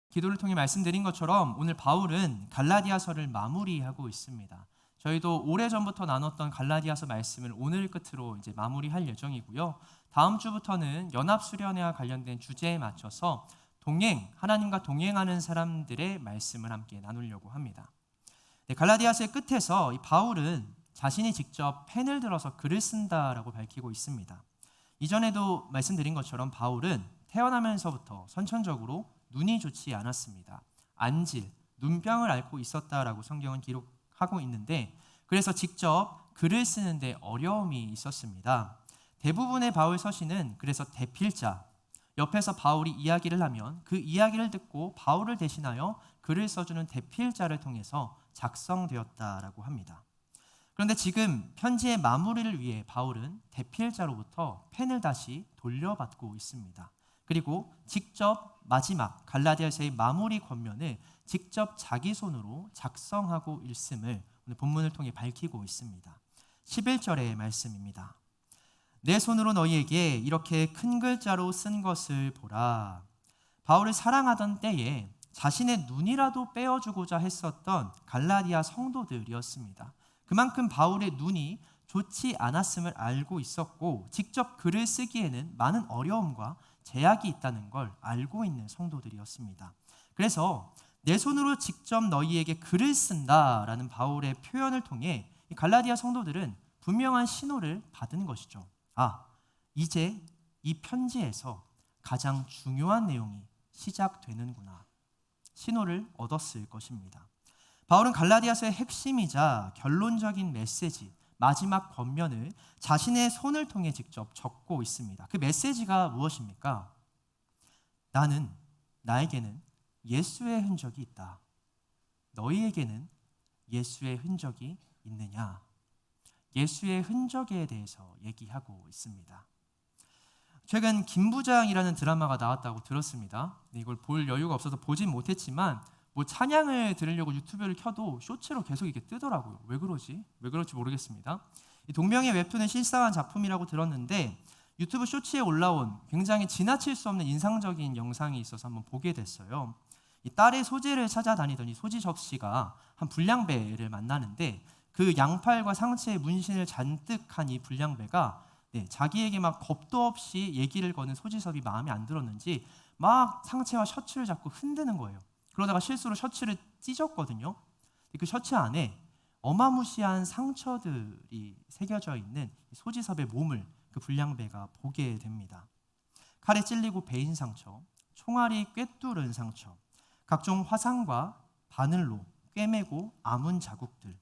기도를 통해 말씀드린 것처럼 오늘 바울은 갈라디아서를 마무리하고 있습니다. 저희도 오래전부터 나눴던 갈라디아서 말씀을 오늘 끝으로 이제 마무리할 예정이고요. 다음 주부터는 연합수련회와 관련된 주제에 맞춰서 하나님과 동행하는 사람들의 말씀을 함께 나누려고 합니다. 갈라디아서의 끝에서 이 바울은 자신이 직접 펜을 들어서 글을 쓴다라고 밝히고 있습니다. 이전에도 말씀드린 것처럼 바울은 태어나면서부터 선천적으로 눈이 좋지 않았습니다. 안질, 눈병을 앓고 있었다라고 성경은 기록하고 있는데, 그래서 직접 글을 쓰는데 어려움이 있었습니다. 대부분의 바울 서신은 그래서 대필자, 옆에서 바울이 이야기를 하면 그 이야기를 듣고 바울을 대신하여 글을 써주는 대필자를 통해서 작성되었다라고 합니다. 그런데 지금 편지의 마무리를 위해 바울은 대필자로부터 펜을 다시 돌려받고 있습니다. 그리고 직접 마지막 갈라디아서의 마무리 권면을 직접 자기 손으로 작성하고 있음을 오늘 본문을 통해 밝히고 있습니다. 11절의 말씀입니다. 내 손으로 너희에게 이렇게 큰 글자로 쓴 것을 보라. 바울을 사랑하던 때에 자신의 눈이라도 빼어주고자 했었던 갈라디아 성도들이었습니다. 그만큼 바울의 눈이 좋지 않았음을 알고 있었고 직접 글을 쓰기에는 많은 어려움과 제약이 있다는 걸 알고 있는 성도들이었습니다. 그래서 내 손으로 직접 너희에게 글을 쓴다라는 바울의 표현을 통해 이 갈라디아 성도들은 분명한 신호를 받은 것이죠. 이제 이 편지에서 가장 중요한 내용이 시작되는구나. 신호를 얻었을 것입니다. 바울은 갈라디아서의 핵심이자 결론적인 메시지, 마지막 권면을 자신의 손을 통해 직접 적고 있습니다. 그 메시지가 무엇입니까? 나에게는 예수의 흔적이 있다. 너희에게는 예수의 흔적이 있느냐? 예수의 흔적에 대해서 얘기하고 있습니다. 최근 김부장이라는 드라마가 나왔다고 들었습니다. 이걸 볼 여유가 없어서 보진 못했지만 찬양을 들으려고 유튜브를 켜도 쇼츠로 계속 이게 뜨더라고요. 왜 그럴지 모르겠습니다. 이 동명의 웹툰은 실사한 작품이라고 들었는데 유튜브 쇼츠에 올라온 굉장히 지나칠 수 없는 인상적인 영상이 있어서 한번 보게 됐어요. 이 딸의 소재를 찾아다니더니 소지 접시가 한 불량배를 만나는데 그 양팔과 상체에 문신을 잔뜩 한 이 불량배가 자기에게 막 겁도 없이 얘기를 거는 소지섭이 마음에 안 들었는지 막 상체와 셔츠를 잡고 흔드는 거예요. 그러다가 실수로 셔츠를 찢었거든요. 그 셔츠 안에 어마무시한 상처들이 새겨져 있는 소지섭의 몸을 그 불량배가 보게 됩니다. 칼에 찔리고 베인 상처, 총알이 꿰뚫은 상처, 각종 화상과 바늘로 꿰매고 아문 자국들.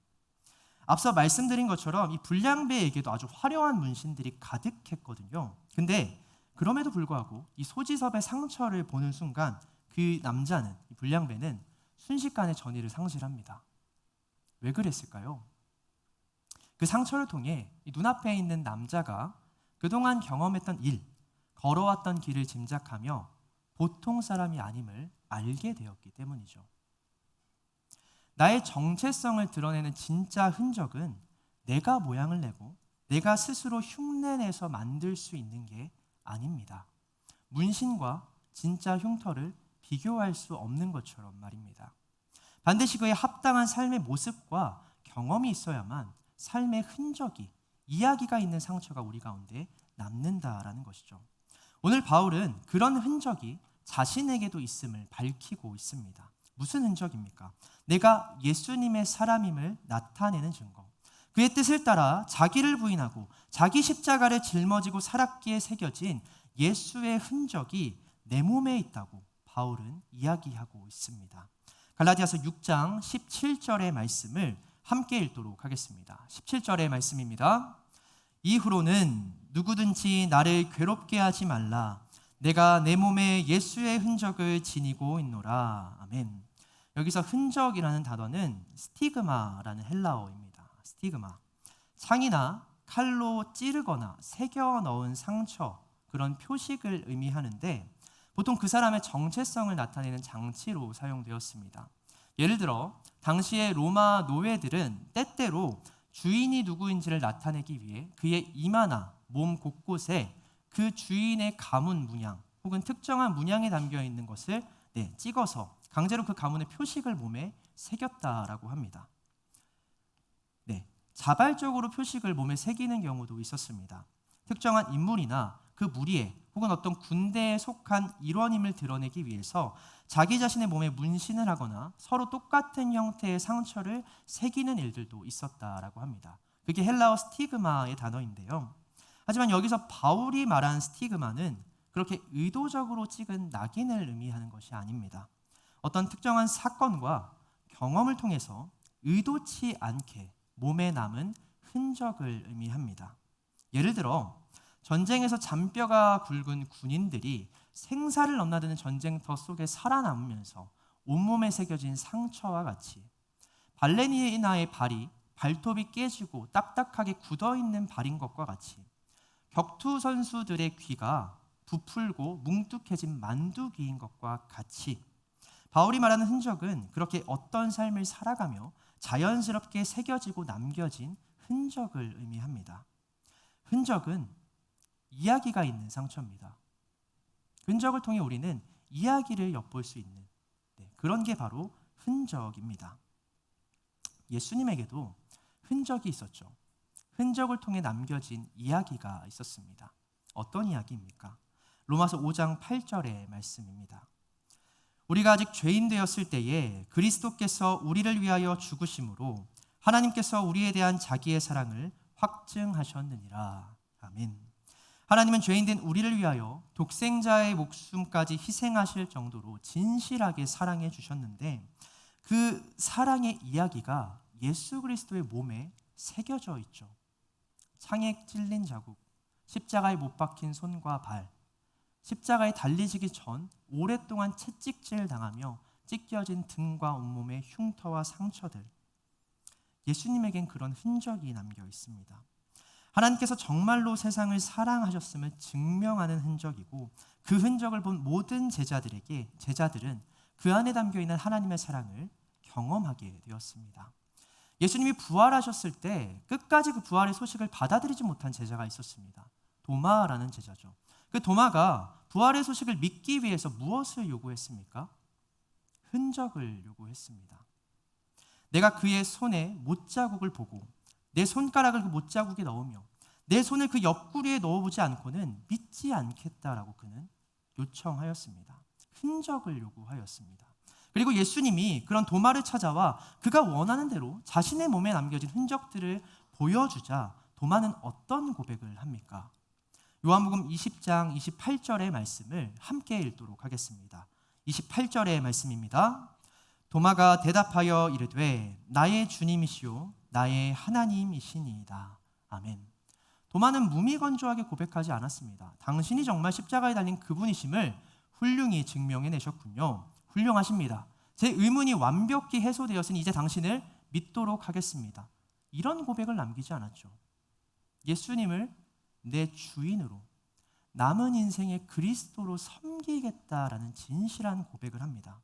앞서 말씀드린 것처럼 이 불량배에게도 아주 화려한 문신들이 가득했거든요. 근데 그럼에도 불구하고 이 소지섭의 상처를 보는 순간 그 남자는, 이 불량배는 순식간에 전의를 상실합니다. 왜 그랬을까요? 그 상처를 통해 이 눈앞에 있는 남자가 그동안 경험했던 일, 걸어왔던 길을 짐작하며 보통 사람이 아님을 알게 되었기 때문이죠. 나의 정체성을 드러내는 진짜 흔적은 내가 모양을 내고 내가 스스로 흉내내서 만들 수 있는 게 아닙니다. 문신과 진짜 흉터를 비교할 수 없는 것처럼 말입니다. 반드시 그에 합당한 삶의 모습과 경험이 있어야만 삶의 흔적이, 이야기가 있는 상처가 우리 가운데 남는다라는 것이죠. 오늘 바울은 그런 흔적이 자신에게도 있음을 밝히고 있습니다. 무슨 흔적입니까? 내가 예수님의 사람임을 나타내는 증거. 그의 뜻을 따라 자기를 부인하고 자기 십자가를 짊어지고 살았기에 새겨진 예수의 흔적이 내 몸에 있다고 바울은 이야기하고 있습니다. 갈라디아서 6장 17절의 말씀을 함께 읽도록 하겠습니다. 17절의 말씀입니다. 이후로는 누구든지 나를 괴롭게 하지 말라. 내가 내 몸에 예수의 흔적을 지니고 있노라. 아멘. 여기서 흔적이라는 단어는 스티그마라는 헬라어입니다. 스티그마. 창이나 칼로 찌르거나 새겨 넣은 상처, 그런 표식을 의미하는데 보통 그 사람의 정체성을 나타내는 장치로 사용되었습니다. 예를 들어 당시의 로마 노예들은 때때로 주인이 누구인지를 나타내기 위해 그의 이마나 몸 곳곳에 그 주인의 가문 문양 혹은 특정한 문양이 담겨 있는 것을 찍어서 강제로 그 가문의 표식을 몸에 새겼다라고 합니다. 네, 자발적으로 표식을 몸에 새기는 경우도 있었습니다. 특정한 인물이나 그 무리에 혹은 어떤 군대에 속한 일원임을 드러내기 위해서 자기 자신의 몸에 문신을 하거나 서로 똑같은 형태의 상처를 새기는 일들도 있었다라고 합니다. 그게 헬라어 스티그마의 단어인데요. 하지만 여기서 바울이 말한 스티그마는 그렇게 의도적으로 찍은 낙인을 의미하는 것이 아닙니다. 어떤 특정한 사건과 경험을 통해서 의도치 않게 몸에 남은 흔적을 의미합니다. 예를 들어 전쟁에서 잔뼈가 굵은 군인들이 생사를 넘나드는 전쟁터 속에 살아남으면서 온몸에 새겨진 상처와 같이 발레리나의 발이 발톱이 깨지고 딱딱하게 굳어있는 발인 것과 같이 격투 선수들의 귀가 부풀고 뭉툭해진 만두귀인 것과 같이 바울이 말하는 흔적은 그렇게 어떤 삶을 살아가며 자연스럽게 새겨지고 남겨진 흔적을 의미합니다. 흔적은 이야기가 있는 상처입니다. 흔적을 통해 우리는 이야기를 엿볼 수 있는 그런 게 바로 흔적입니다. 예수님에게도 흔적이 있었죠. 흔적을 통해 남겨진 이야기가 있었습니다. 어떤 이야기입니까? 로마서 5장 8절의 말씀입니다. 우리가 아직 죄인 되었을 때에 그리스도께서 우리를 위하여 죽으심으로 하나님께서 우리에 대한 자기의 사랑을 확증하셨느니라. 아멘. 하나님은 죄인된 우리를 위하여 독생자의 목숨까지 희생하실 정도로 진실하게 사랑해 주셨는데 그 사랑의 이야기가 예수 그리스도의 몸에 새겨져 있죠. 창에 찔린 자국, 십자가에 못 박힌 손과 발, 십자가에 달리시기 전 오랫동안 채찍질 당하며 찢겨진 등과 온몸의 흉터와 상처들. 예수님에겐 그런 흔적이 남겨 있습니다. 하나님께서 정말로 세상을 사랑하셨음을 증명하는 흔적이고 그 흔적을 본 모든 제자들은 그 안에 담겨 있는 하나님의 사랑을 경험하게 되었습니다. 예수님이 부활하셨을 때 끝까지 그 부활의 소식을 받아들이지 못한 제자가 있었습니다. 도마라는 제자죠. 그 도마가 부활의 소식을 믿기 위해서 무엇을 요구했습니까? 흔적을 요구했습니다. 내가 그의 손에 못자국을 보고 내 손가락을 그 못자국에 넣으며 내 손을 그 옆구리에 넣어보지 않고는 믿지 않겠다라고 그는 요청하였습니다. 흔적을 요구하였습니다. 그리고 예수님이 그런 도마를 찾아와 그가 원하는 대로 자신의 몸에 남겨진 흔적들을 보여주자 도마는 어떤 고백을 합니까? 요한복음 20장 28절의 말씀을 함께 읽도록 하겠습니다. 28절의 말씀입니다. 도마가 대답하여 이르되 나의 주님이시오 나의 하나님이시니이다. 아멘. 도마는 무미건조하게 고백하지 않았습니다. 당신이 정말 십자가에 달린 그분이심을 훌륭히 증명해내셨군요. 훌륭하십니다. 제 의문이 완벽히 해소되었으니 이제 당신을 믿도록 하겠습니다. 이런 고백을 남기지 않았죠. 예수님을 내 주인으로 남은 인생의 그리스도로 섬기겠다라는 진실한 고백을 합니다.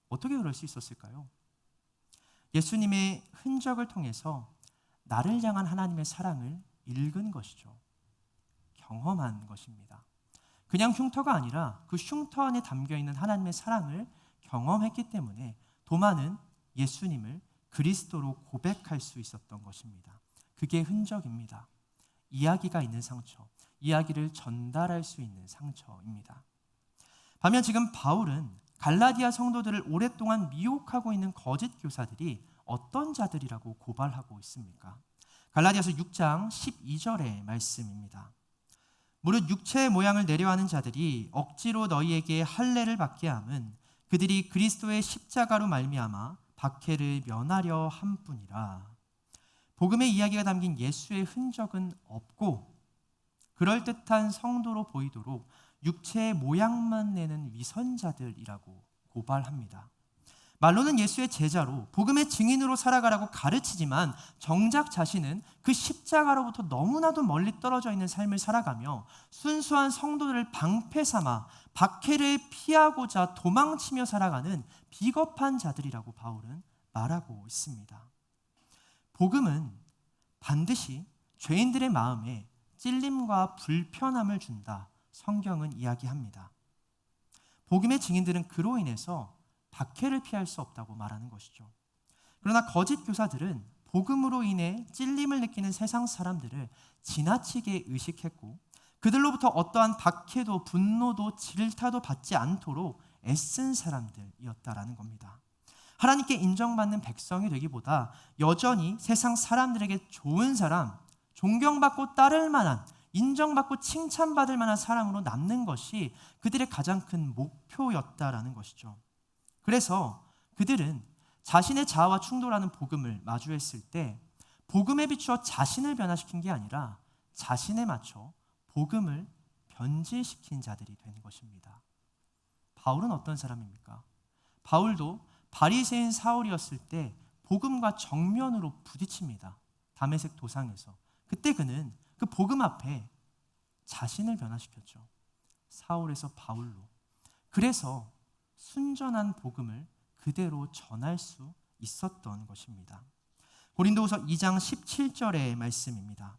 어떻게 그럴 수 있었을까요? 예수님의 흔적을 통해서 나를 향한 하나님의 사랑을 읽은 것이죠. 경험한 것입니다. 그냥 흉터가 아니라 그 흉터 안에 담겨있는 하나님의 사랑을 경험했기 때문에 도마는 예수님을 그리스도로 고백할 수 있었던 것입니다. 그게 흔적입니다. 이야기가 있는 상처, 이야기를 전달할 수 있는 상처입니다. 반면 지금 바울은 갈라디아 성도들을 오랫동안 미혹하고 있는 거짓 교사들이 어떤 자들이라고 고발하고 있습니까? 갈라디아서 6장 12절의 말씀입니다. 무릇 육체의 모양을 내려하는 자들이 억지로 너희에게 할례를 받게 함은 그들이 그리스도의 십자가로 말미암아 박해를 면하려 함뿐이라. 복음의 이야기가 담긴 예수의 흔적은 없고 그럴듯한 성도로 보이도록 육체의 모양만 내는 위선자들이라고 고발합니다. 말로는 예수의 제자로 복음의 증인으로 살아가라고 가르치지만 정작 자신은 그 십자가로부터 너무나도 멀리 떨어져 있는 삶을 살아가며 순수한 성도들을 방패 삼아 박해를 피하고자 도망치며 살아가는 비겁한 자들이라고 바울은 말하고 있습니다. 복음은 반드시 죄인들의 마음에 찔림과 불편함을 준다. 성경은 이야기합니다. 복음의 증인들은 그로 인해서 박해를 피할 수 없다고 말하는 것이죠. 그러나 거짓 교사들은 복음으로 인해 찔림을 느끼는 세상 사람들을 지나치게 의식했고 그들로부터 어떠한 박해도 분노도 질타도 받지 않도록 애쓴 사람들이었다라는 겁니다. 하나님께 인정받는 백성이 되기보다 여전히 세상 사람들에게 좋은 사람, 존경받고 따를 만한, 인정받고 칭찬받을 만한 사람으로 남는 것이 그들의 가장 큰 목표였다라는 것이죠. 그래서 그들은 자신의 자아와 충돌하는 복음을 마주했을 때 복음에 비추어 자신을 변화시킨 게 아니라 자신에 맞춰 복음을 변질시킨 자들이 된 것입니다. 바울은 어떤 사람입니까? 바울도 바리새인 사울이었을 때 복음과 정면으로 부딪힙니다. 다메섹 도상에서. 그때 그는 그 복음 앞에 자신을 변화시켰죠. 사울에서 바울로. 그래서 순전한 복음을 그대로 전할 수 있었던 것입니다. 고린도후서 2장 17절의 말씀입니다.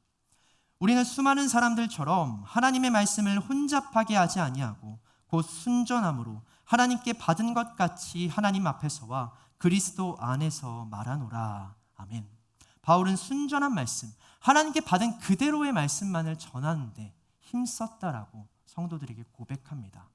우리는 수많은 사람들처럼 하나님의 말씀을 혼잡하게 하지 아니하고 곧 순전함으로 하나님께 받은 것 같이 하나님 앞에서와 그리스도 안에서 말하노라. 아멘. 바울은 순전한 말씀, 하나님께 받은 그대로의 말씀만을 전하는데 힘썼다라고 성도들에게 고백합니다.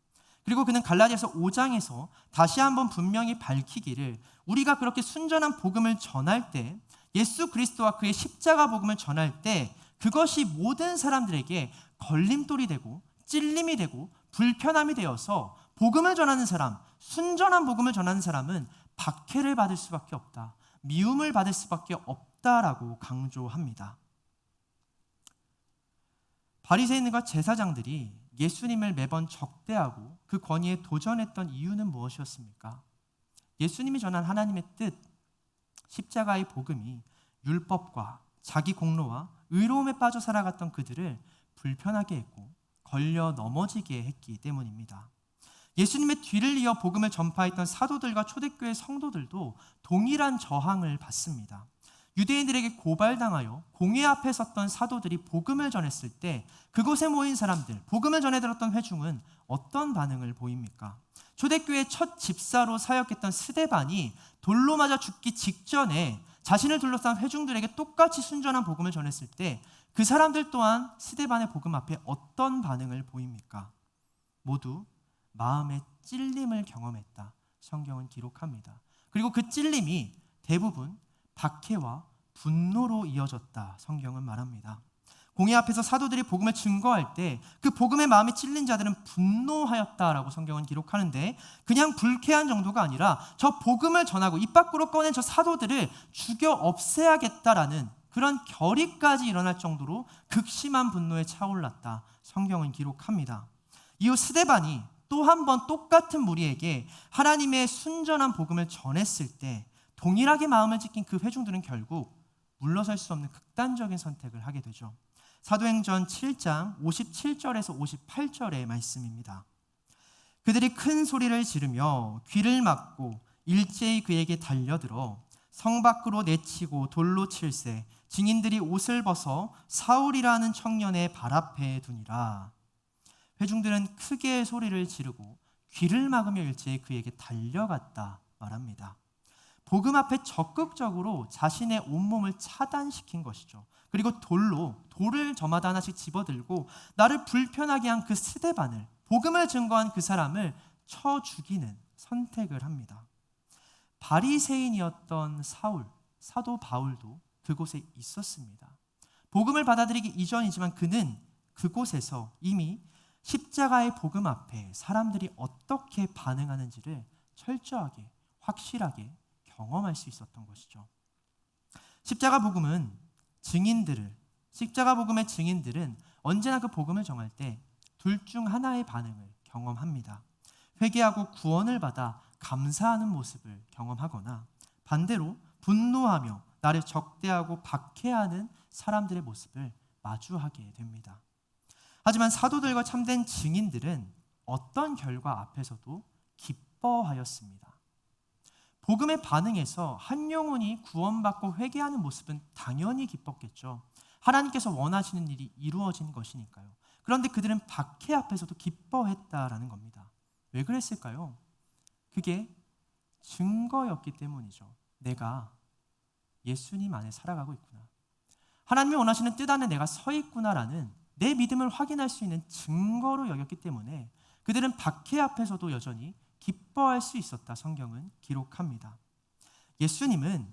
그리고 그는 갈라디아서 5장에서 다시 한번 분명히 밝히기를 우리가 그렇게 순전한 복음을 전할 때 예수 그리스도와 그의 십자가 복음을 전할 때 그것이 모든 사람들에게 걸림돌이 되고 찔림이 되고 불편함이 되어서 복음을 전하는 사람, 순전한 복음을 전하는 사람은 박해를 받을 수밖에 없다. 미움을 받을 수밖에 없다라고 강조합니다. 바리새인과 제사장들이 예수님을 매번 적대하고 그 권위에 도전했던 이유는 무엇이었습니까? 예수님이 전한 하나님의 뜻, 십자가의 복음이 율법과 자기 공로와 의로움에 빠져 살아갔던 그들을 불편하게 했고 걸려 넘어지게 했기 때문입니다. 예수님의 뒤를 이어 복음을 전파했던 사도들과 초대교회 성도들도 동일한 저항을 받습니다. 유대인들에게 고발당하여 공회 앞에 섰던 사도들이 복음을 전했을 때 그곳에 모인 사람들, 복음을 전해 들었던 회중은 어떤 반응을 보입니까? 초대교회의 첫 집사로 사역했던 스데반이 돌로 맞아 죽기 직전에 자신을 둘러싼 회중들에게 똑같이 순전한 복음을 전했을 때 그 사람들 또한 스데반의 복음 앞에 어떤 반응을 보입니까? 모두 마음의 찔림을 경험했다. 성경은 기록합니다. 그리고 그 찔림이 대부분 박해와 분노로 이어졌다. 성경은 말합니다. 공회 앞에서 사도들이 복음을 증거할 때 그 복음의 마음이 찔린 자들은 분노하였다라고 성경은 기록하는데 그냥 불쾌한 정도가 아니라 저 복음을 전하고 입 밖으로 꺼낸 저 사도들을 죽여 없애야겠다라는 그런 결의까지 일어날 정도로 극심한 분노에 차올랐다. 성경은 기록합니다. 이후 스데반이 또 한 번 똑같은 무리에게 하나님의 순전한 복음을 전했을 때 동일하게 마음을 지킨 그 회중들은 결국 물러설 수 없는 극단적인 선택을 하게 되죠. 사도행전 7장 57절에서 58절의 말씀입니다. 그들이 큰 소리를 지르며 귀를 막고 일제히 그에게 달려들어 성 밖으로 내치고 돌로 칠세 증인들이 옷을 벗어 사울이라는 청년의 발 앞에 두니라. 회중들은 크게 소리를 지르고 귀를 막으며 일제히 그에게 달려갔다 말합니다. 복음 앞에 적극적으로 자신의 온몸을 차단시킨 것이죠. 그리고 돌을 저마다 하나씩 집어들고 나를 불편하게 한 그 스데반을, 복음을 증거한 그 사람을 쳐 죽이는 선택을 합니다. 바리새인이었던 사도 바울도 그곳에 있었습니다. 복음을 받아들이기 이전이지만 그는 그곳에서 이미 십자가의 복음 앞에 사람들이 어떻게 반응하는지를 철저하게, 확실하게 경험할 수 있었던 것이죠. 십자가 복음의 증인들은 언제나 그 복음을 정할 때 둘 중 하나의 반응을 경험합니다. 회개하고 구원을 받아 감사하는 모습을 경험하거나 반대로 분노하며 나를 적대하고 박해하는 사람들의 모습을 마주하게 됩니다. 하지만 사도들과 참된 증인들은 어떤 결과 앞에서도 기뻐하였습니다. 복음의 반응에서 한 영혼이 구원받고 회개하는 모습은 당연히 기뻤겠죠. 하나님께서 원하시는 일이 이루어진 것이니까요. 그런데 그들은 박해 앞에서도 기뻐했다라는 겁니다. 왜 그랬을까요? 그게 증거였기 때문이죠. 내가 예수님 안에 살아가고 있구나. 하나님이 원하시는 뜻 안에 내가 서 있구나라는 내 믿음을 확인할 수 있는 증거로 여겼기 때문에 그들은 박해 앞에서도 여전히 기뻐할 수 있었다. 성경은 기록합니다. 예수님은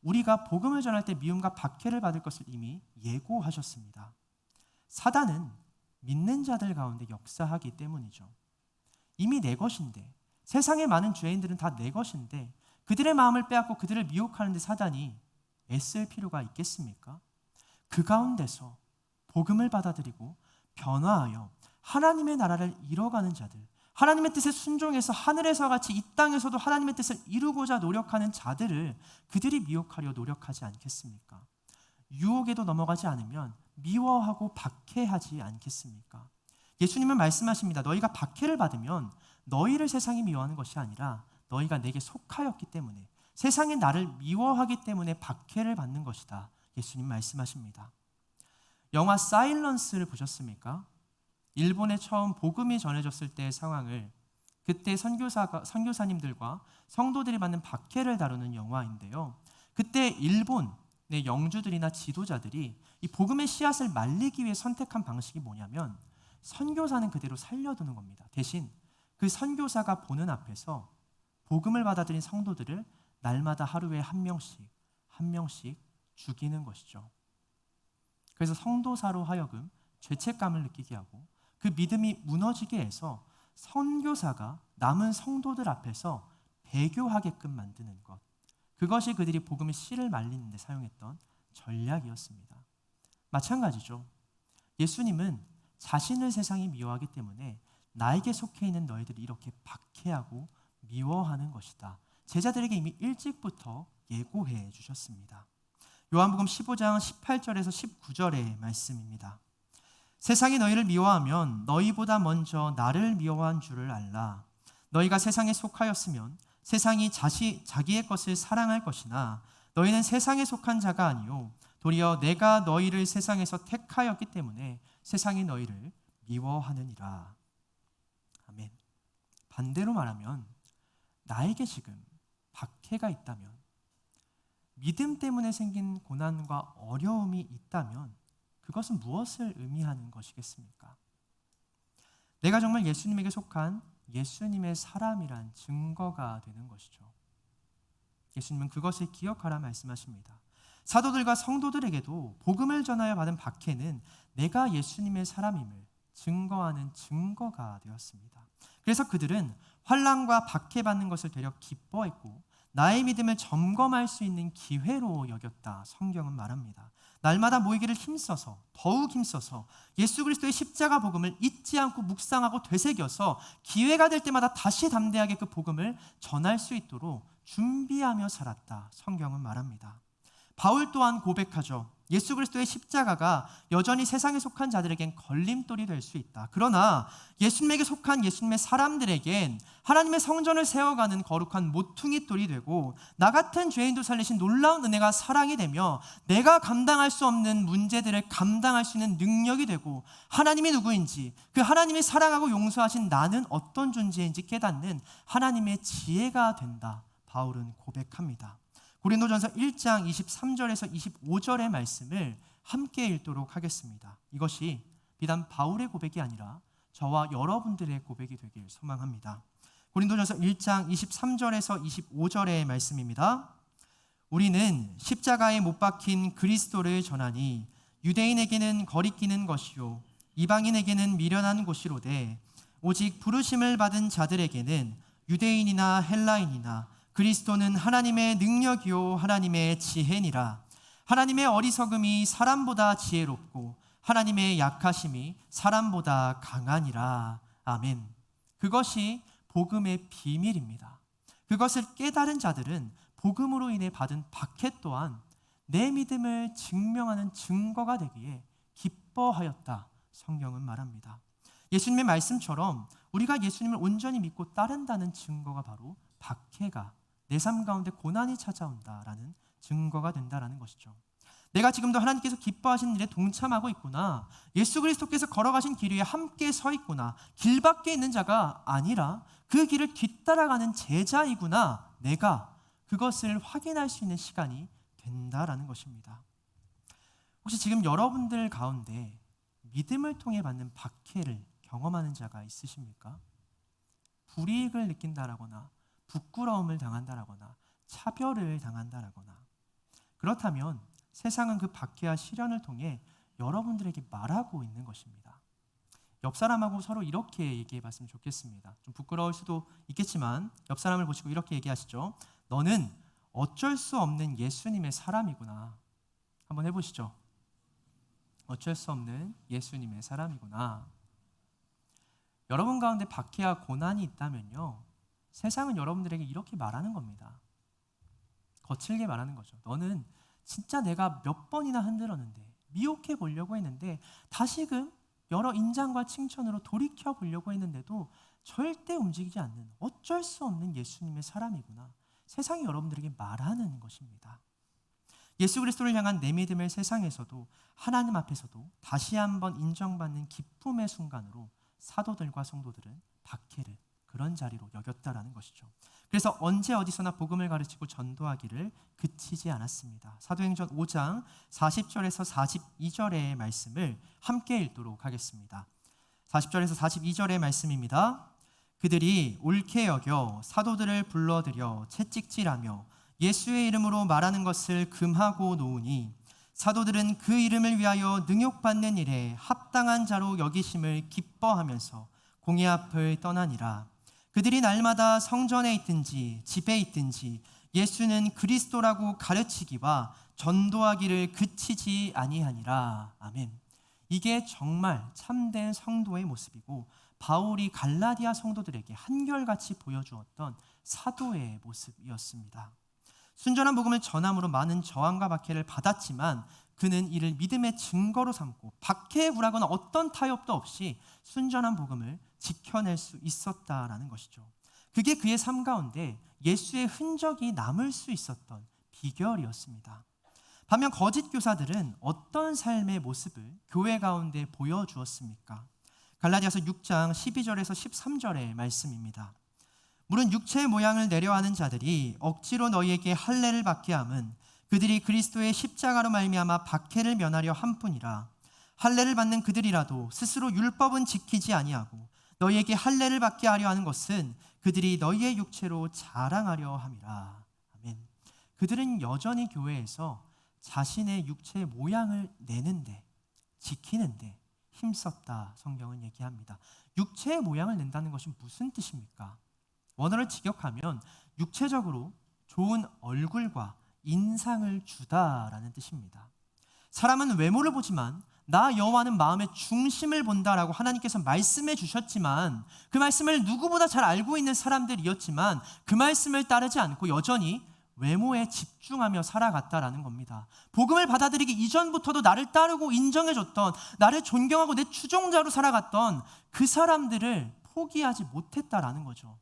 우리가 복음을 전할 때 미움과 박해를 받을 것을 이미 예고하셨습니다. 사단은 믿는 자들 가운데 역사하기 때문이죠. 이미 내 것인데, 세상의 많은 죄인들은 다 내 것인데 그들의 마음을 빼앗고 그들을 미혹하는데 사단이 애쓸 필요가 있겠습니까? 그 가운데서 복음을 받아들이고 변화하여 하나님의 나라를 이뤄가는 자들, 하나님의 뜻에 순종해서 하늘에서 같이 이 땅에서도 하나님의 뜻을 이루고자 노력하는 자들을 그들이 미혹하려 노력하지 않겠습니까? 유혹에도 넘어가지 않으면 미워하고 박해하지 않겠습니까? 예수님은 말씀하십니다. 너희가 박해를 받으면 너희를 세상이 미워하는 것이 아니라 너희가 내게 속하였기 때문에, 세상이 나를 미워하기 때문에 박해를 받는 것이다. 예수님 말씀하십니다. 영화 사일런스를 보셨습니까? 일본에 처음 복음이 전해졌을 때의 상황을, 그때 선교사님들과 성도들이 받는 박해를 다루는 영화인데요. 그때 일본의 영주들이나 지도자들이 이 복음의 씨앗을 말리기 위해 선택한 방식이 뭐냐면 선교사는 그대로 살려두는 겁니다. 대신 그 선교사가 보는 앞에서 복음을 받아들인 성도들을 날마다 하루에 한 명씩 죽이는 것이죠. 그래서 성도사로 하여금 죄책감을 느끼게 하고 그 믿음이 무너지게 해서 선교사가 남은 성도들 앞에서 배교하게끔 만드는 것, 그것이 그들이 복음의 씨를 말리는 데 사용했던 전략이었습니다. 마찬가지죠. 예수님은 자신을 세상이 미워하기 때문에 나에게 속해 있는 너희들이 이렇게 박해하고 미워하는 것이다. 제자들에게 이미 일찍부터 예고해 주셨습니다. 요한복음 15장 18절에서 19절의 말씀입니다. 세상이 너희를 미워하면 너희보다 먼저 나를 미워한 줄을 알라. 너희가 세상에 속하였으면 세상이 자기의 것을 사랑할 것이나 너희는 세상에 속한 자가 아니요 도리어 내가 너희를 세상에서 택하였기 때문에 세상이 너희를 미워하느니라. 아멘. 반대로 말하면 나에게 지금 박해가 있다면, 믿음 때문에 생긴 고난과 어려움이 있다면 그것은 무엇을 의미하는 것이겠습니까? 내가 정말 예수님에게 속한 예수님의 사람이란 증거가 되는 것이죠. 예수님은 그것을 기억하라 말씀하십니다. 사도들과 성도들에게도 복음을 전하여 받은 박해는 내가 예수님의 사람임을 증거하는 증거가 되었습니다. 그래서 그들은 환난과 박해받는 것을 되려 기뻐했고 나의 믿음을 점검할 수 있는 기회로 여겼다. 성경은 말합니다. 날마다 모이기를 힘써서, 더욱 힘써서 예수 그리스도의 십자가 복음을 잊지 않고 묵상하고 되새겨서 기회가 될 때마다 다시 담대하게 그 복음을 전할 수 있도록 준비하며 살았다. 성경은 말합니다. 바울 또한 고백하죠. 예수 그리스도의 십자가가 여전히 세상에 속한 자들에겐 걸림돌이 될 수 있다. 그러나 예수님에게 속한 예수님의 사람들에겐 하나님의 성전을 세워가는 거룩한 모퉁이 돌이 되고 나 같은 죄인도 살리신 놀라운 은혜가 사랑이 되며 내가 감당할 수 없는 문제들을 감당할 수 있는 능력이 되고 하나님이 누구인지, 그 하나님이 사랑하고 용서하신 나는 어떤 존재인지 깨닫는 하나님의 지혜가 된다. 바울은 고백합니다. 고린도전서 1장 23절에서 25절의 말씀을 함께 읽도록 하겠습니다. 이것이 비단 바울의 고백이 아니라 저와 여러분들의 고백이 되길 소망합니다. 고린도전서 1장 23절에서 25절의 말씀입니다. 우리는 십자가에 못 박힌 그리스도를 전하니 유대인에게는 거리끼는 것이요 이방인에게는 미련한 곳이로되 오직 부르심을 받은 자들에게는 유대인이나 헬라인이나 그리스도는 하나님의 능력이요 하나님의 지혜니라. 하나님의 어리석음이 사람보다 지혜롭고 하나님의 약하심이 사람보다 강하니라. 아멘. 그것이 복음의 비밀입니다. 그것을 깨달은 자들은 복음으로 인해 받은 박해 또한 내 믿음을 증명하는 증거가 되기에 기뻐하였다. 성경은 말합니다. 예수님의 말씀처럼 우리가 예수님을 온전히 믿고 따른다는 증거가 바로 박해가, 내 삶 가운데 고난이 찾아온다라는 증거가 된다라는 것이죠. 내가 지금도 하나님께서 기뻐하시는 일에 동참하고 있구나, 예수 그리스도께서 걸어가신 길 위에 함께 서 있구나, 길 밖에 있는 자가 아니라 그 길을 뒤따라가는 제자이구나 내가 그것을 확인할 수 있는 시간이 된다라는 것입니다. 혹시 지금 여러분들 가운데 믿음을 통해 받는 박해를 경험하는 자가 있으십니까? 불이익을 느낀다라거나 부끄러움을 당한다라거나 차별을 당한다라거나, 그렇다면 세상은 그 박해와 시련을 통해 여러분들에게 말하고 있는 것입니다. 옆 사람하고 서로 이렇게 얘기해 봤으면 좋겠습니다. 좀 부끄러울 수도 있겠지만 옆 사람을 보시고 이렇게 얘기하시죠. 너는 어쩔 수 없는 예수님의 사람이구나. 한번 해보시죠. 어쩔 수 없는 예수님의 사람이구나. 여러분 가운데 박해와 고난이 있다면요, 세상은 여러분들에게 이렇게 말하는 겁니다. 거칠게 말하는 거죠. 너는 진짜 내가 몇 번이나 흔들었는데, 미혹해 보려고 했는데, 다시금 여러 인장과 칭찬으로 돌이켜 보려고 했는데도 절대 움직이지 않는 어쩔 수 없는 예수님의 사람이구나. 세상이 여러분들에게 말하는 것입니다. 예수 그리스도를 향한 내 믿음을 세상에서도 하나님 앞에서도 다시 한번 인정받는 기쁨의 순간으로 사도들과 성도들은 박해를 그런 자리로 여겼다라는 것이죠. 그래서 언제 어디서나 복음을 가르치고 전도하기를 그치지 않았습니다. 사도행전 5장 40절에서 42절의 말씀을 함께 읽도록 하겠습니다. 40절에서 42절의 말씀입니다. 그들이 옳게 여겨 사도들을 불러들여 채찍질하며 예수의 이름으로 말하는 것을 금하고 놓으니 사도들은 그 이름을 위하여 능욕받는 일에 합당한 자로 여기심을 기뻐하면서 공회 앞을 떠나니라. 그들이 날마다 성전에 있든지 집에 있든지 예수는 그리스도라고 가르치기와 전도하기를 그치지 아니하니라. 아멘. 이게 정말 참된 성도의 모습이고 바울이 갈라디아 성도들에게 한결같이 보여주었던 사도의 모습이었습니다. 순전한 복음을 전함으로 많은 저항과 박해를 받았지만 그는 이를 믿음의 증거로 삼고 박해에 굴하거나 어떤 타협도 없이 순전한 복음을 지켜낼 수 있었다라는 것이죠. 그게 그의 삶 가운데 예수의 흔적이 남을 수 있었던 비결이었습니다. 반면 거짓 교사들은 어떤 삶의 모습을 교회 가운데 보여주었습니까? 갈라디아서 6장 12절에서 13절의 말씀입니다. 물은 육체의 모양을 내려하는 자들이 억지로 너희에게 할례를 받게 함은 그들이 그리스도의 십자가로 말미암아 박해를 면하려 함뿐이라. 할례를 받는 그들이라도 스스로 율법은 지키지 아니하고 너희에게 할례를 받게 하려 하는 것은 그들이 너희의 육체로 자랑하려 함이라. 아멘. 그들은 여전히 교회에서 자신의 육체의 모양을 내는데, 지키는데 힘썼다. 성경은 얘기합니다. 육체의 모양을 낸다는 것이 무슨 뜻입니까? 원어를 직역하면 육체적으로 좋은 얼굴과 인상을 주다라는 뜻입니다. 사람은 외모를 보지만 나 여호와는 마음의 중심을 본다라고 하나님께서 말씀해 주셨지만, 그 말씀을 누구보다 잘 알고 있는 사람들이었지만 그 말씀을 따르지 않고 여전히 외모에 집중하며 살아갔다라는 겁니다. 복음을 받아들이기 이전부터도 나를 따르고 인정해줬던, 나를 존경하고 내 추종자로 살아갔던 그 사람들을 포기하지 못했다라는 거죠.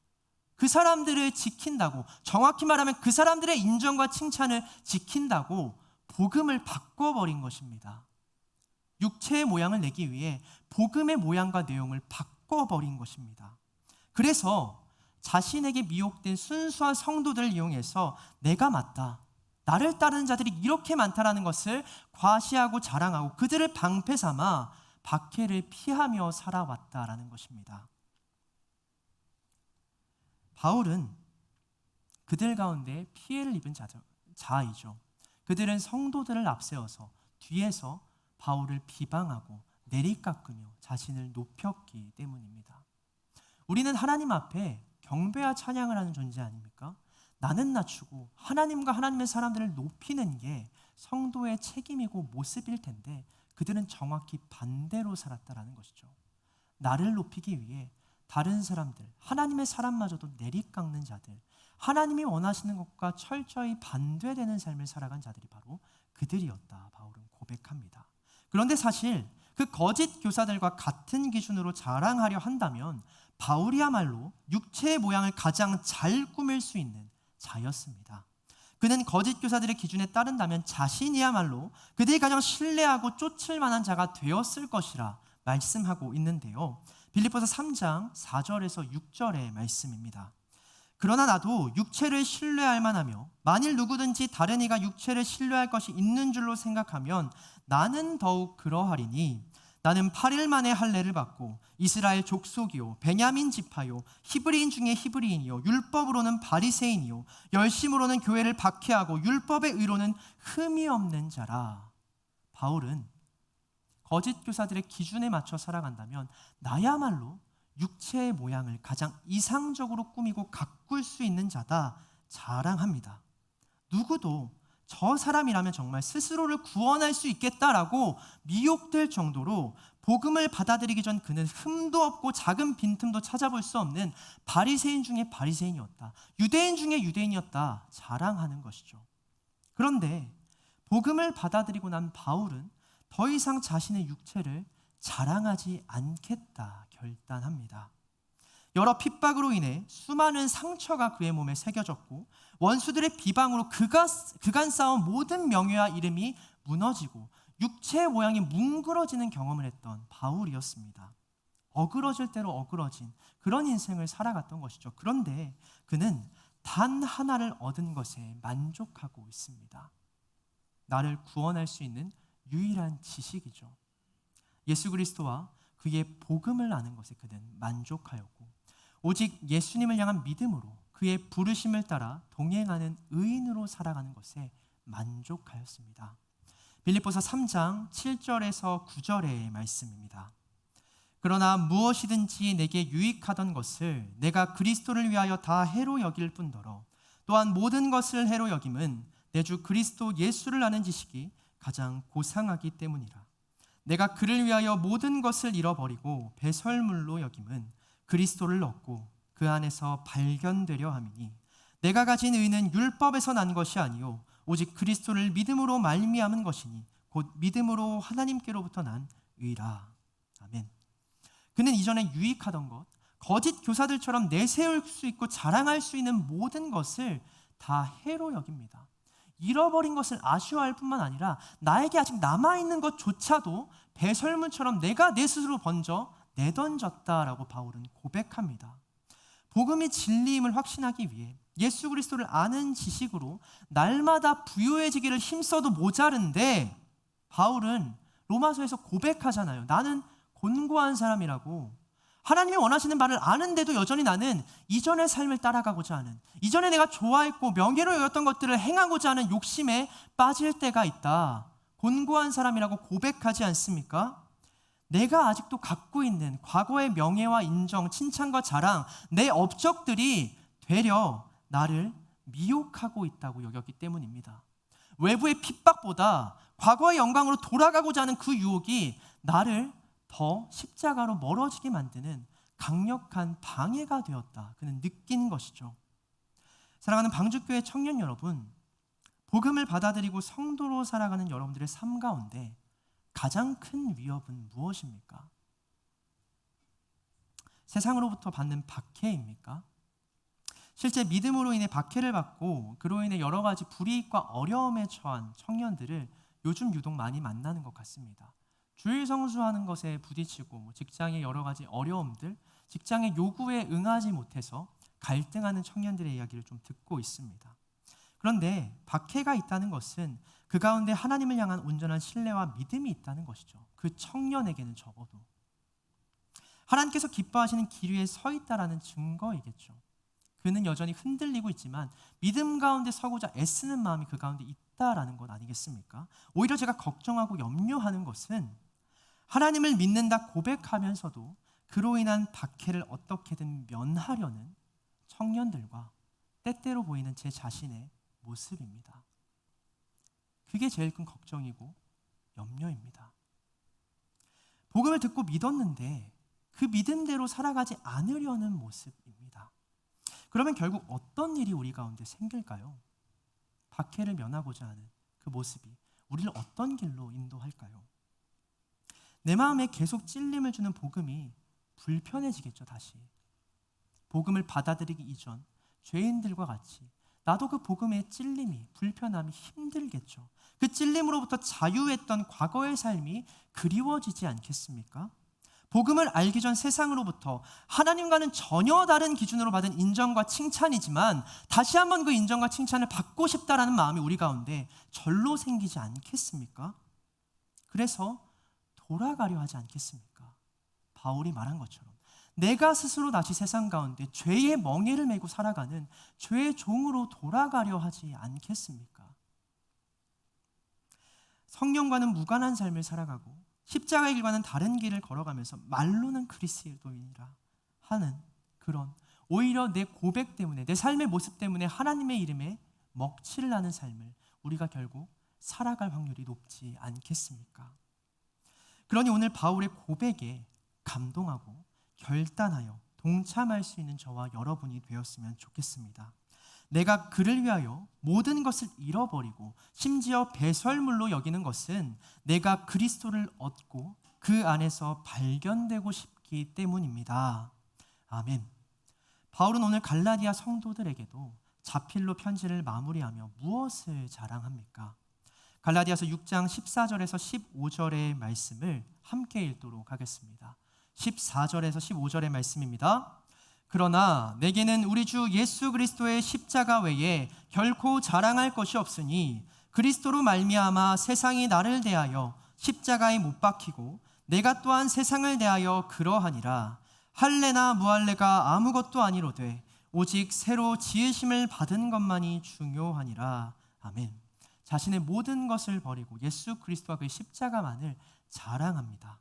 그 사람들을 지킨다고, 정확히 말하면 그 사람들의 인정과 칭찬을 지킨다고 복음을 바꿔버린 것입니다. 육체의 모양을 내기 위해 복음의 모양과 내용을 바꿔버린 것입니다. 그래서 자신에게 미혹된 순수한 성도들을 이용해서 내가 맞다, 나를 따르는 자들이 이렇게 많다라는 것을 과시하고 자랑하고 그들을 방패 삼아 박해를 피하며 살아왔다라는 것입니다. 바울은 그들 가운데 피해를 입은 자이죠. 그들은 성도들을 앞세워서 뒤에서 바울을 비방하고 내리깎으며 자신을 높였기 때문입니다. 우리는 하나님 앞에 경배와 찬양을 하는 존재 아닙니까? 나는 낮추고 하나님과 하나님의 사람들을 높이는 게 성도의 책임이고 모습일 텐데 그들은 정확히 반대로 살았다라는 것이죠. 나를 높이기 위해 다른 사람들, 하나님의 사람마저도 내리깎는 자들, 하나님이 원하시는 것과 철저히 반대되는 삶을 살아간 자들이 바로 그들이었다, 바울은 고백합니다. 그런데 사실 그 거짓 교사들과 같은 기준으로 자랑하려 한다면 바울이야말로 육체의 모양을 가장 잘 꾸밀 수 있는 자였습니다. 그는 거짓 교사들의 기준에 따른다면 자신이야말로 그들이 가장 신뢰하고 쫓을 만한 자가 되었을 것이라 말씀하고 있는데요. 빌립보서 3장 4절에서 6절의 말씀입니다. 그러나 나도 육체를 신뢰할 만하며 만일 누구든지 다른 이가 육체를 신뢰할 것이 있는 줄로 생각하면 나는 더욱 그러하리니 나는 8일 만에 할례를 받고 이스라엘 족속이요 베냐민 지파요 히브리인 중에 히브리인이요 율법으로는 바리새인이요 열심으로는 교회를 박해하고 율법의 의로는 흠이 없는 자라. 바울은 거짓 교사들의 기준에 맞춰 살아간다면 나야말로 육체의 모양을 가장 이상적으로 꾸미고 가꿀 수 있는 자다 자랑합니다. 누구도 저 사람이라면 정말 스스로를 구원할 수 있겠다라고 미혹될 정도로 복음을 받아들이기 전 그는 흠도 없고 작은 빈틈도 찾아볼 수 없는 바리새인 중에 바리새인이었다, 유대인 중에 유대인이었다 자랑하는 것이죠. 그런데 복음을 받아들이고 난 바울은 더 이상 자신의 육체를 자랑하지 않겠다 결단합니다. 여러 핍박으로 인해 수많은 상처가 그의 몸에 새겨졌고 원수들의 비방으로 그간 쌓은 모든 명예와 이름이 무너지고 육체의 모양이 뭉그러지는 경험을 했던 바울이었습니다. 어그러질 대로 어그러진 그런 인생을 살아갔던 것이죠. 그런데 그는 단 하나를 얻은 것에 만족하고 있습니다. 나를 구원할 수 있는 유일한 지식이죠. 예수 그리스도와 그의 복음을 아는 것에 그는 만족하였고 오직 예수님을 향한 믿음으로 그의 부르심을 따라 동행하는 의인으로 살아가는 것에 만족하였습니다. 빌립보서 3장 7절에서 9절의 말씀입니다. 그러나 무엇이든지 내게 유익하던 것을 내가 그리스도를 위하여 다 해로 여길 뿐더러 또한 모든 것을 해로 여김은 내 주 그리스도 예수를 아는 지식이 가장 고상하기 때문이라. 내가 그를 위하여 모든 것을 잃어버리고 배설물로 여김은 그리스도를 얻고 그 안에서 발견되려 함이니 내가 가진 의는 율법에서 난 것이 아니요 오직 그리스도를 믿음으로 말미암은 것이니 곧 믿음으로 하나님께로부터 난 의라. 아멘. 그는 이전에 유익하던 것, 거짓 교사들처럼 내세울 수 있고 자랑할 수 있는 모든 것을 다 해로 여깁니다. 잃어버린 것을 아쉬워할 뿐만 아니라 나에게 아직 남아있는 것조차도 배설물처럼 내가 내 스스로 번져 내던졌다라고 바울은 고백합니다. 복음이 진리임을 확신하기 위해 예수 그리스도를 아는 지식으로 날마다 부유해지기를 힘써도 모자른데 바울은 로마서에서 고백하잖아요. 나는 곤고한 사람이라고. 하나님이 원하시는 바를 아는데도 여전히 나는 이전의 삶을 따라가고자 하는, 이전에 내가 좋아했고 명예로 여겼던 것들을 행하고자 하는 욕심에 빠질 때가 있다. 곤고한 사람이라고 고백하지 않습니까? 내가 아직도 갖고 있는 과거의 명예와 인정, 칭찬과 자랑, 내 업적들이 되려 나를 미혹하고 있다고 여겼기 때문입니다. 외부의 핍박보다 과거의 영광으로 돌아가고자 하는 그 유혹이 나를 더 십자가로 멀어지게 만드는 강력한 방해가 되었다. 그는 느낀 것이죠. 사랑하는 방주교회 청년 여러분, 복음을 받아들이고 성도로 살아가는 여러분들의 삶 가운데 가장 큰 위협은 무엇입니까? 세상으로부터 받는 박해입니까? 실제 믿음으로 인해 박해를 받고 그로 인해 여러 가지 불이익과 어려움에 처한 청년들을 요즘 유독 많이 만나는 것 같습니다. 주일 성수하는 것에 부딪히고 직장의 여러 가지 어려움들, 직장의 요구에 응하지 못해서 갈등하는 청년들의 이야기를 좀 듣고 있습니다. 그런데 박해가 있다는 것은 그 가운데 하나님을 향한 온전한 신뢰와 믿음이 있다는 것이죠. 그 청년에게는 적어도 하나님께서 기뻐하시는 길 위에 서 있다라는 증거이겠죠. 그는 여전히 흔들리고 있지만 믿음 가운데 서고자 애쓰는 마음이 그 가운데 있다라는 것 아니겠습니까? 오히려 제가 걱정하고 염려하는 것은 하나님을 믿는다 고백하면서도 그로 인한 박해를 어떻게든 면하려는 청년들과 때때로 보이는 제 자신의 모습입니다. 그게 제일 큰 걱정이고 염려입니다. 복음을 듣고 믿었는데 그 믿음대로 살아가지 않으려는 모습입니다. 그러면 결국 어떤 일이 우리 가운데 생길까요? 박해를 면하고자 하는 그 모습이 우리를 어떤 길로 인도할까요? 내 마음에 계속 찔림을 주는 복음이 불편해지겠죠. 다시 복음을 받아들이기 이전 죄인들과 같이 나도 그 복음의 찔림이, 불편함이 힘들겠죠. 그 찔림으로부터 자유했던 과거의 삶이 그리워지지 않겠습니까? 복음을 알기 전 세상으로부터 하나님과는 전혀 다른 기준으로 받은 인정과 칭찬이지만 다시 한번 그 인정과 칭찬을 받고 싶다라는 마음이 우리 가운데 절로 생기지 않겠습니까? 그래서 돌아가려 하지 않겠습니까? 바울이 말한 것처럼 내가 스스로 다시 세상 가운데 죄의 멍에를 메고 살아가는 죄의 종으로 돌아가려 하지 않겠습니까? 성령과는 무관한 삶을 살아가고 십자가의 길과는 다른 길을 걸어가면서 말로는 그리스도인이라 하는 그런, 오히려 내 고백 때문에, 내 삶의 모습 때문에 하나님의 이름에 먹칠을 하는 삶을 우리가 결국 살아갈 확률이 높지 않겠습니까? 그러니 오늘 바울의 고백에 감동하고 결단하여 동참할 수 있는 저와 여러분이 되었으면 좋겠습니다. 내가 그를 위하여 모든 것을 잃어버리고 심지어 배설물로 여기는 것은 내가 그리스도를 얻고 그 안에서 발견되고 싶기 때문입니다. 아멘. 바울은 오늘 갈라디아 성도들에게도 자필로 편지를 마무리하며 무엇을 자랑합니까? 갈라디아서 6장 14절에서 15절의 말씀을 함께 읽도록 하겠습니다. 14절에서 15절의 말씀입니다. 그러나 내게는 우리 주 예수 그리스도의 십자가 외에 결코 자랑할 것이 없으니 그리스도로 말미암아 세상이 나를 대하여 십자가에 못 박히고 내가 또한 세상을 대하여 그러하니라. 할례나 무할례가 아무것도 아니로되 오직 새로 지으심을 받은 것만이 중요하니라. 아멘. 자신의 모든 것을 버리고 예수 그리스도와 그의 십자가만을 자랑합니다.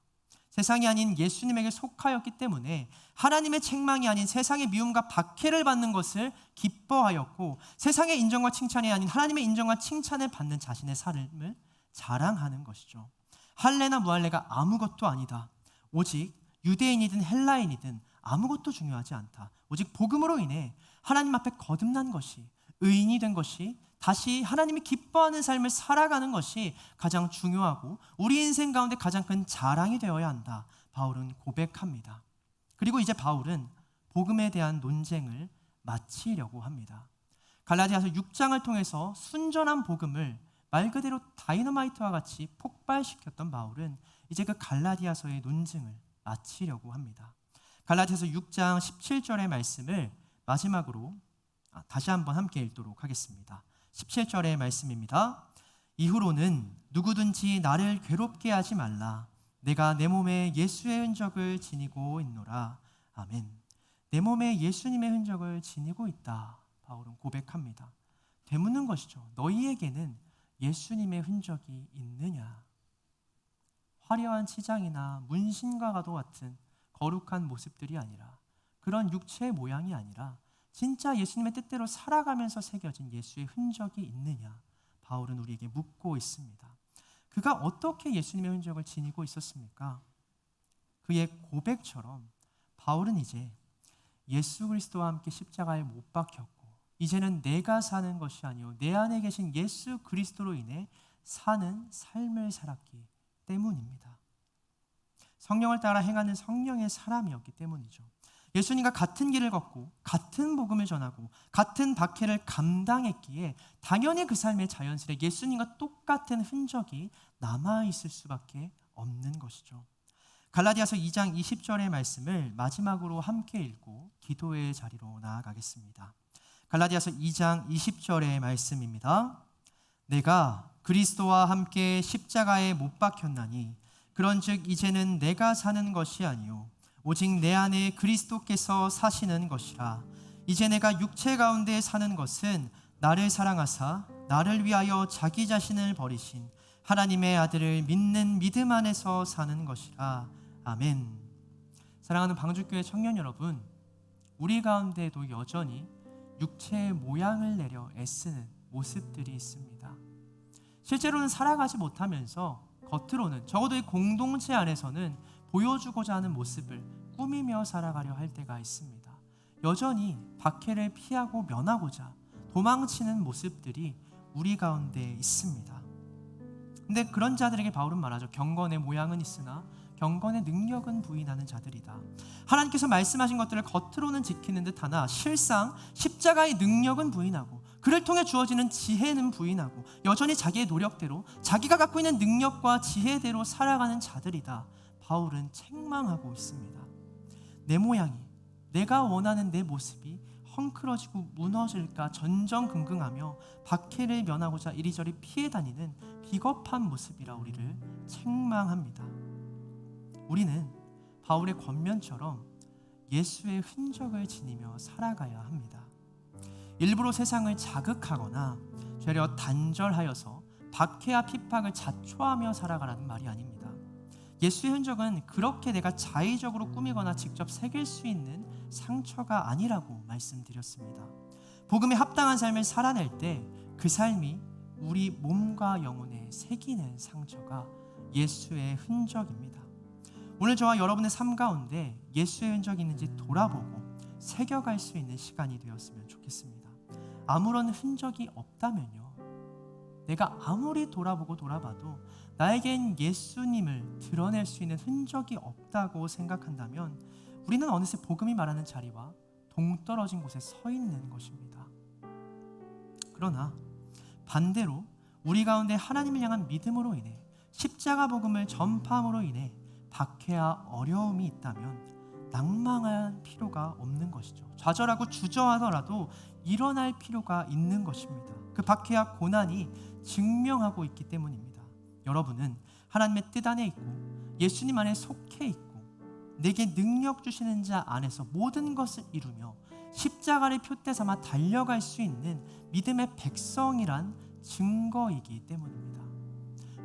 세상이 아닌 예수님에게 속하였기 때문에 하나님의 책망이 아닌 세상의 미움과 박해를 받는 것을 기뻐하였고, 세상의 인정과 칭찬이 아닌 하나님의 인정과 칭찬을 받는 자신의 삶을 자랑하는 것이죠. 할례나 무할례가 아무것도 아니다. 오직 유대인이든 헬라인이든 아무것도 중요하지 않다. 오직 복음으로 인해 하나님 앞에 거듭난 것이, 의인이 된 것이, 다시 하나님이 기뻐하는 삶을 살아가는 것이 가장 중요하고 우리 인생 가운데 가장 큰 자랑이 되어야 한다. 바울은 고백합니다. 그리고 이제 바울은 복음에 대한 논쟁을 마치려고 합니다. 갈라디아서 6장을 통해서 순전한 복음을 말 그대로 다이너마이트와 같이 폭발시켰던 바울은 이제 그 갈라디아서의 논쟁을 마치려고 합니다. 갈라디아서 6장 17절의 말씀을 마지막으로 다시 한번 함께 읽도록 하겠습니다. 17절의 말씀입니다. 이후로는 누구든지 나를 괴롭게 하지 말라. 내가 내 몸에 예수의 흔적을 지니고 있노라. 아멘. 내 몸에 예수님의 흔적을 지니고 있다. 바울은 고백합니다. 되묻는 것이죠. 너희에게는 예수님의 흔적이 있느냐? 화려한 치장이나 문신과도 같은 거룩한 모습들이 아니라, 그런 육체의 모양이 아니라 진짜 예수님의 뜻대로 살아가면서 새겨진 예수의 흔적이 있느냐? 바울은 우리에게 묻고 있습니다. 그가 어떻게 예수님의 흔적을 지니고 있었습니까? 그의 고백처럼 바울은 이제 예수 그리스도와 함께 십자가에 못 박혔고 이제는 내가 사는 것이 아니요 내 안에 계신 예수 그리스도로 인해 사는 삶을 살았기 때문입니다. 성령을 따라 행하는 성령의 사람이었기 때문이죠. 예수님과 같은 길을 걷고 같은 복음을 전하고 같은 박해를 감당했기에 당연히 그 삶의 자연스레 예수님과 똑같은 흔적이 남아있을 수밖에 없는 것이죠. 갈라디아서 2장 20절의 말씀을 마지막으로 함께 읽고 기도의 자리로 나아가겠습니다. 갈라디아서 2장 20절의 말씀입니다. 내가 그리스도와 함께 십자가에 못 박혔나니 그런즉 이제는 내가 사는 것이 아니요 오직 내 안에 그리스도께서 사시는 것이라. 이제 내가 육체 가운데 사는 것은 나를 사랑하사 나를 위하여 자기 자신을 버리신 하나님의 아들을 믿는 믿음 안에서 사는 것이라. 아멘. 사랑하는 방주교회 청년 여러분, 우리 가운데도 여전히 육체의 모양을 내려 애쓰는 모습들이 있습니다. 실제로는 살아가지 못하면서 겉으로는, 적어도 이 공동체 안에서는 보여주고자 하는 모습을 꾸미며 살아가려 할 때가 있습니다. 여전히 박해를 피하고 면하고자 도망치는 모습들이 우리 가운데 있습니다. 근데 그런 자들에게 바울은 말하죠. 경건의 모양은 있으나 경건의 능력은 부인하는 자들이다. 하나님께서 말씀하신 것들을 겉으로는 지키는 듯 하나 실상 십자가의 능력은 부인하고 그를 통해 주어지는 지혜는 부인하고 여전히 자기의 노력대로 자기가 갖고 있는 능력과 지혜대로 살아가는 자들이다. 바울은 책망하고 있습니다. 내 모양이, 내가 원하는 내 모습이 헝클어지고 무너질까 전전긍긍하며 박해를 면하고자 이리저리 피해 다니는 비겁한 모습이라 우리를 책망합니다. 우리는 바울의 권면처럼 예수의 흔적을 지니며 살아가야 합니다. 일부러 세상을 자극하거나 되려 단절하여서 박해와 핍박을 자초하며 살아가라는 말이 아닙니다. 예수의 흔적은 그렇게 내가 자의적으로 꾸미거나 직접 새길 수 있는 상처가 아니라고 말씀드렸습니다. 복음에 합당한 삶을 살아낼 때 그 삶이 우리 몸과 영혼에 새기는 상처가 예수의 흔적입니다. 오늘 저와 여러분의 삶 가운데 예수의 흔적이 있는지 돌아보고 새겨갈 수 있는 시간이 되었으면 좋겠습니다. 아무런 흔적이 없다면요, 내가 아무리 돌아보고 돌아봐도 나에겐 예수님을 드러낼 수 있는 흔적이 없다고 생각한다면 우리는 어느새 복음이 말하는 자리와 동떨어진 곳에 서 있는 것입니다. 그러나 반대로 우리 가운데 하나님을 향한 믿음으로 인해 십자가 복음을 전파함으로 인해 박해와 어려움이 있다면 낭망할 필요가 없는 것이죠. 좌절하고 주저하더라도 일어날 필요가 있는 것입니다. 그 박해와 고난이 증명하고 있기 때문입니다. 여러분은 하나님의 뜻 안에 있고 예수님 안에 속해 있고 내게 능력 주시는 자 안에서 모든 것을 이루며 십자가를 표대 삼아 달려갈 수 있는 믿음의 백성이란 증거이기 때문입니다.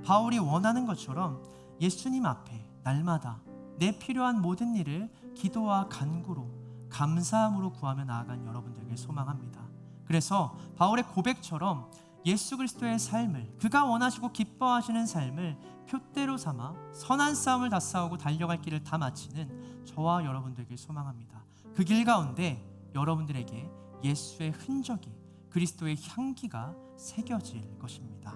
바울이 원하는 것처럼 예수님 앞에 날마다 내 필요한 모든 일을 기도와 간구로 감사함으로 구하며 나아간 여러분들에게 소망합니다. 그래서 바울의 고백처럼 예수 그리스도의 삶을, 그가 원하시고 기뻐하시는 삶을 표대로 삼아 선한 싸움을 다 싸우고 달려갈 길을 다 마치는 저와 여러분들에게 소망합니다. 그 길 가운데 여러분들에게 예수의 흔적이, 그리스도의 향기가 새겨질 것입니다.